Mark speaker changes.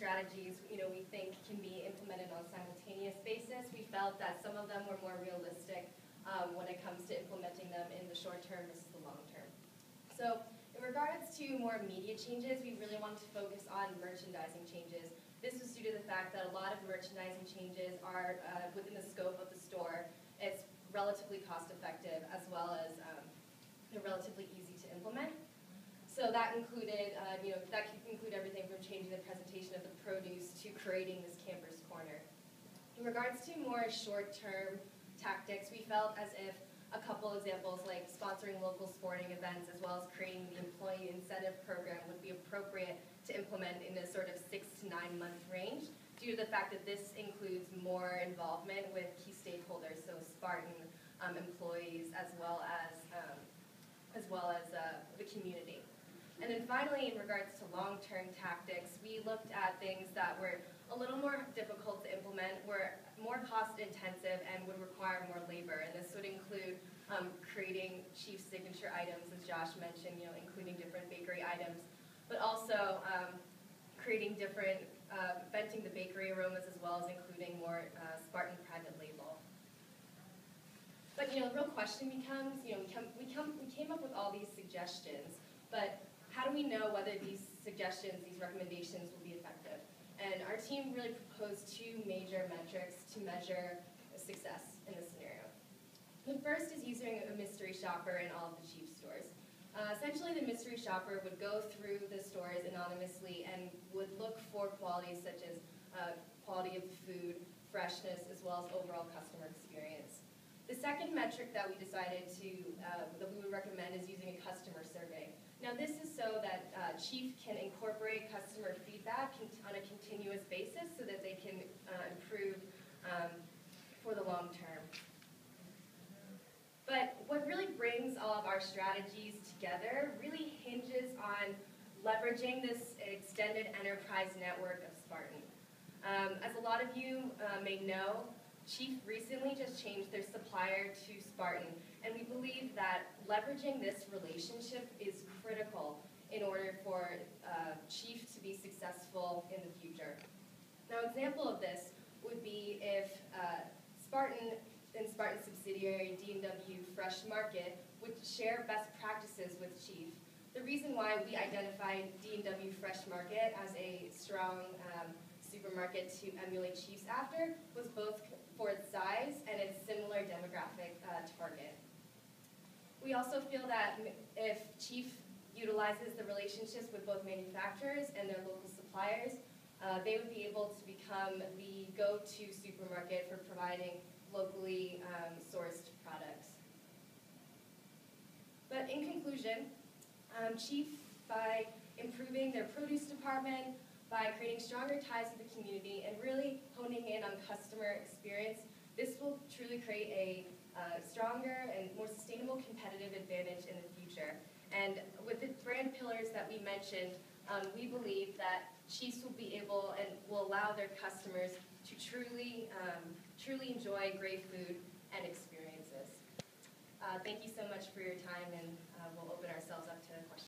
Speaker 1: strategies, we think can be implemented on a simultaneous basis. We felt that some of them were more realistic when it comes to implementing them in the short term versus the long term. So in regards to more immediate changes, we really wanted to focus on merchandising changes. This was due to the fact that a lot of merchandising changes are within the scope of the store. It's relatively cost effective as well as they're relatively easy to implement. So that included, that could include everything from changing the presentation of the produce to creating this camper's corner. In regards to more short-term tactics, we felt as if a couple examples like sponsoring local sporting events as well as creating the employee incentive program would be appropriate to implement in a sort of 6 to 9 month range due to the fact that this includes more involvement with key stakeholders, so Spartan employees as well as the community. And then finally, in regards to long-term tactics, we looked at things that were a little more difficult to implement, were more cost-intensive, and would require more labor. And this would include creating chief signature items, as Josh mentioned, including different bakery items, but also creating different, venting the bakery aromas as well as including more Spartan private label. But the real question becomes, we came up with all these suggestions, but how do we know whether these suggestions, these recommendations will be effective? And our team really proposed 2 major metrics to measure success in this scenario. The first is using a mystery shopper in all of the Chief stores. Essentially, the mystery shopper would go through the stores anonymously and would look for qualities such as quality of the food, freshness, as well as overall customer experience. The second metric that we decided that we would recommend is using a customer survey. Now this is so that Chief can incorporate customer feedback on a continuous basis so that they can improve for the long term. But what really brings all of our strategies together really hinges on leveraging this extended enterprise network of Spartan. As a lot of you may know, Chief recently just changed their supplier to Spartan, and we believe that leveraging this relationship is critical in order for Chief to be successful in the future. Now, an example of this would be if Spartan and Spartan subsidiary D&W Fresh Market would share best practices with Chief. The reason why we identified D&W Fresh Market as a strong supermarket to emulate Chief's after was both for its size and its similar demographic target. We also feel that if Chief utilizes the relationships with both manufacturers and their local suppliers, they would be able to become the go-to supermarket for providing locally sourced products. But in conclusion, Chief, by improving their produce department, by creating stronger ties with the community and really honing in on customer experience, this will truly create a stronger and more sustainable competitive advantage in the future. And with the brand pillars that we mentioned, we believe that Chiefs will be able and will allow their customers to truly enjoy great food and experiences. Thank you so much for your time, and we'll open ourselves up to questions.